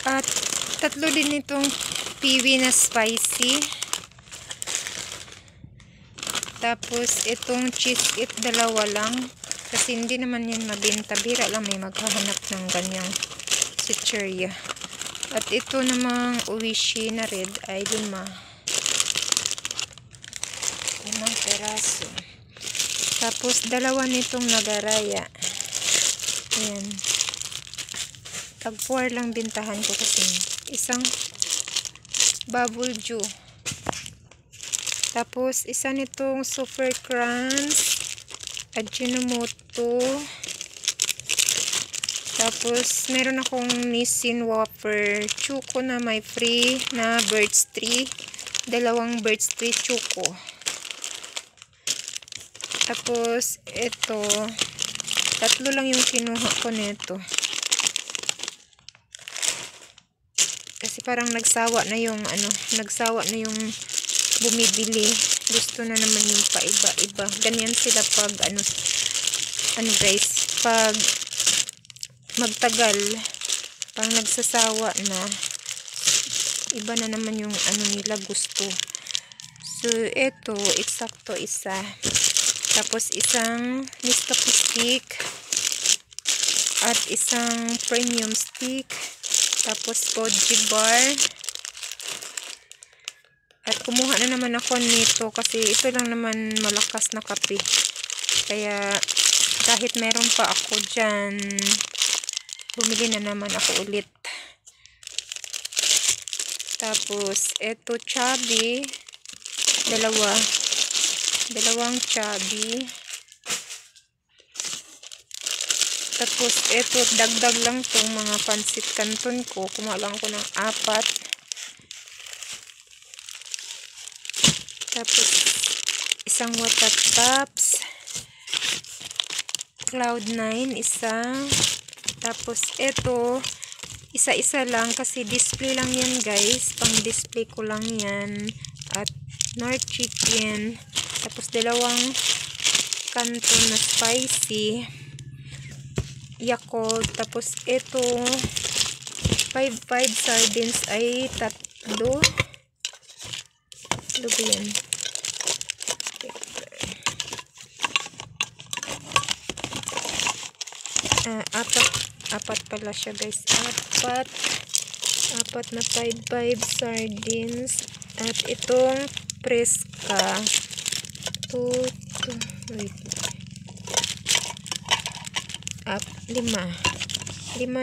At tatlo din itong piwi na spicy. Tapos itong cheese it, dalawa lang. Kasi hindi naman yan mabenta. Bira lang may maghahanap ng ganyang chichirya. At ito namang uwishi na red ay 5. 5 peraso. Tapos dalawa nitong nagaraya. Ayan. Tag 4 lang bintahan ko kasi isang bubble dew. Tapos isa nitong super crunch, Ajinomoto. Tapos meron akong Nissin wafer choco na may free na Birds 3. Dalawang Birds 3 choco. Tapos ito, tatlo lang yung kinuha ko nito. Kasi parang nagsawa na yung bumibili. Gusto na naman yung paiba-iba. Ganyan sila pag guys, pag magtagal, pang nagsasawa na, iba na naman yung nila gusto. So ito, eksakto isa. Tapos isang Nescafe stick at isang premium stick. Tapos Koji bar. At kumuha na naman ako nito kasi ito lang naman malakas na kape. Kaya kahit meron pa ako dyan, bumili na naman ako ulit. Tapos ito chubby, dalawang chubby. Tapos ito dagdag lang tong mga pansit canton ko, kumuha lang ako ng 4. Tapos isang water tops, Cloud9 isa. Tapos ito isa-isa lang kasi display lang yan guys, pang display ko lang yan. At North chicken. Tapos dalawang canton na spicy, Yakult. Tapos ito 5 sardines ay 3. Ano ba yan? Apat pala siya guys. Apat na 5 sardines. At itong Preska 5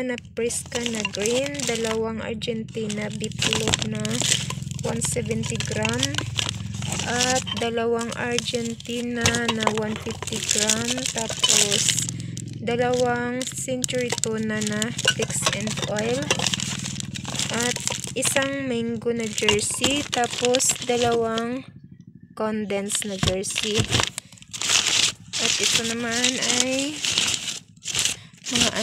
na Preska na green, dalawang Argentina beef loaf na 170 gram, at dalawang Argentina na 150 gram. Tapos dalawang Century tuna na fix and oil, at isang mango na jersey. Tapos dalawang condensed na jersey. At ito naman ay mga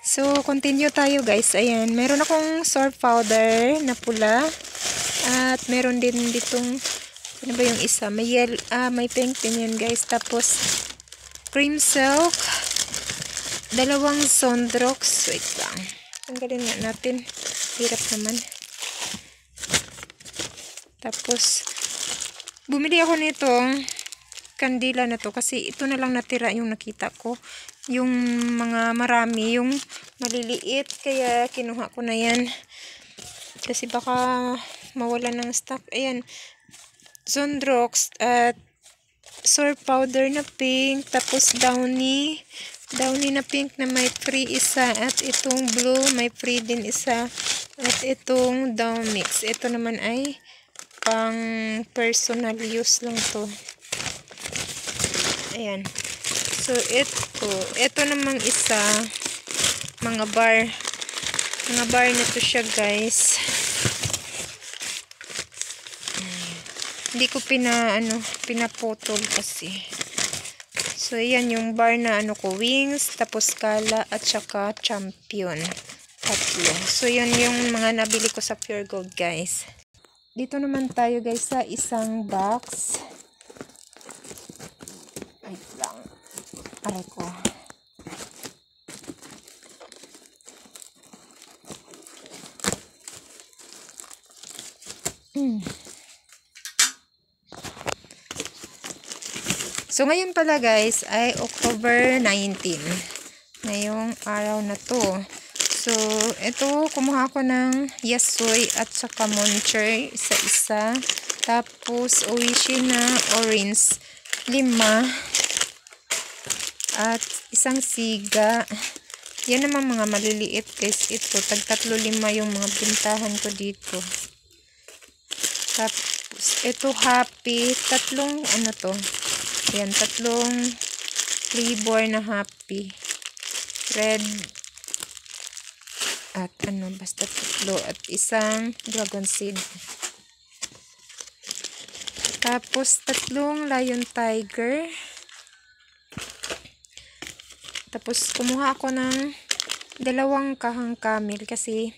So continue tayo guys. Ayan, meron akong soap powder na pula, at meron din ditong ano ba yung isa, may pink din yan guys. Tapos cream silk, dalawang Sondrox. Wait lang, tanggalin nga natin, hirap naman. Tapos bumili ako nitong kandila na to kasi ito na lang natira yung nakita ko. Yung mga marami, yung maliliit, kaya kinuha ko na yan kasi baka mawala ng stock. Ayan, Sondrox at soap powder na pink. Tapos downy na pink na may free isa, at itong blue may free din isa, at itong down mix. Ito naman ay pang personal use lang to. Ayan. So ito namang isa, mga bar nito siya guys. Hindi ko pinaputol kasi. So ayan yung bar na wings, tapos Kala at saka Champion. 3. So yun yung mga nabili ko sa Pure Gold guys. Dito naman tayo guys sa isang box. Wait lang. Aray ko. So, ngayon pala guys, ay October 19. Ngayong araw na to. So, ito, kumuha ko ng yasoy at saka moncher, isa-isa. Tapos, oishi na orange, 5. At isang siga. Yan naman mga maliliit guys. Ito, tag-3-5 yung mga pintahan ko dito. Tapos, ito happy. 3 ano to. Yan, 3 flavor na happy. Red. At ano, basta 3. At isang dragon seed. Tapos, 3 lion tiger. Tapos, kumuha ako ng 2 kahang camel kasi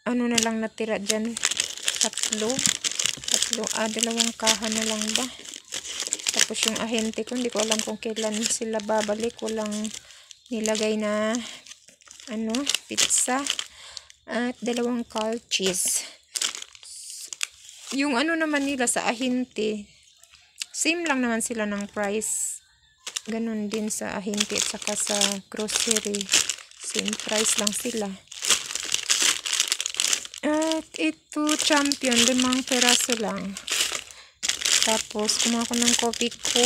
ano na lang natira dyan. 3, 2 kaha na lang ba. Tapos yung ahente ko, hindi ko alam kung kailan sila babalik. Walang nilagay na ano, pizza. At 2 cold cheese. Yung ano naman nila sa ahente, same lang naman sila ng price. Ganun din sa ahente at saka sa grocery. Same price lang sila. At ito, champion, 5 peraso lang. Tapos, kumuha ko ng coffee ko.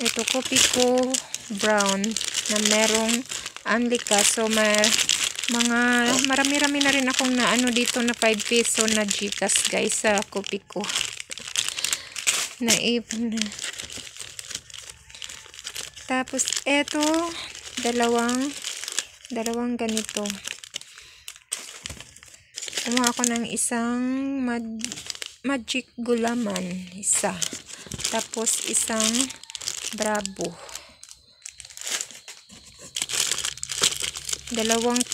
Ito, coffee ko brown na merong Anlika. So, marami-rami na rin akong na ano dito na 5 peso na Gcash guys sa coffee ko. Naipon na. Tapos, ito, dalawang ganito. Kumuha ko ng isang magic gulaman, isa. Tapos isang bravo. 2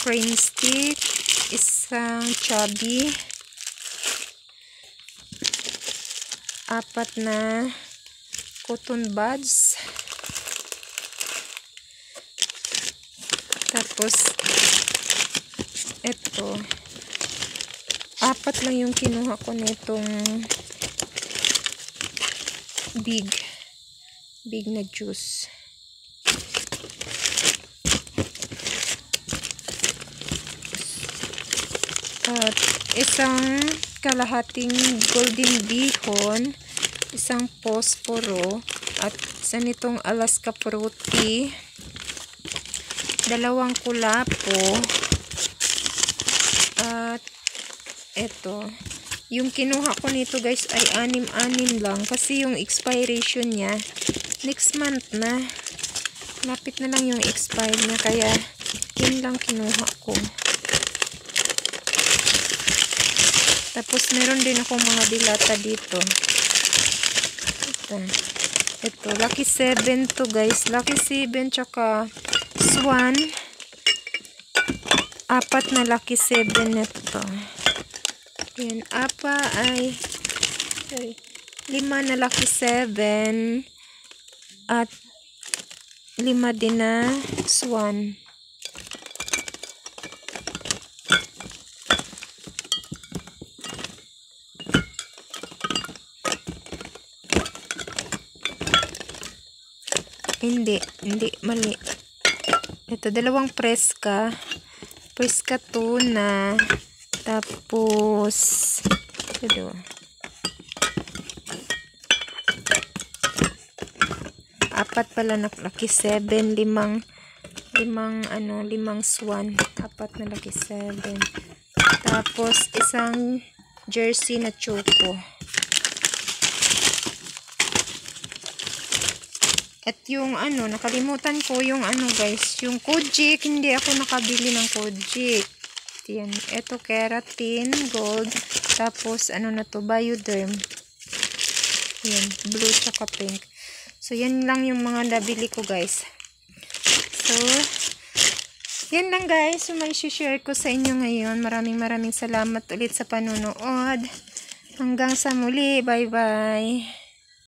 cream stick, isang chubby. 4 na cotton buds. Tapos ito 4 lang yung kinuha ko nitong big na juice. At isang kalahating golden bihon, isang posporo, at isa nitong Alaska fruity, 2 kulapo, at eto, yung kinuha ko nito guys ay 6 lang kasi yung expiration niya next month na. Lapit na lang yung expire niya kaya yun lang kinuha ko. Tapos meron din akong mga dilata dito. Ito, Lucky 7 to guys. Lucky 7 tsaka Swan. 4 na Lucky 7 nito. Yan, 5 na Lucky 7 at 5 din na Swan. Hindi, mali. Ito, 2 preska tuna, tapos ito, 4 pala na Lucky 7, 5 Swan, 4 na Lucky 7, tapos isang jersey na choco. At yung ano, nakalimutan ko yung ano guys, yung Kojic, hindi ako nakabili ng Kojic. Yan, ito keratin, gold, tapos ano na to, Bioderm. Yan, blue tsaka pink. So, yan lang yung mga nabili ko guys. So, yan lang guys, yung may share ko sa inyo ngayon. Maraming salamat ulit sa panunood. Hanggang sa muli, bye bye.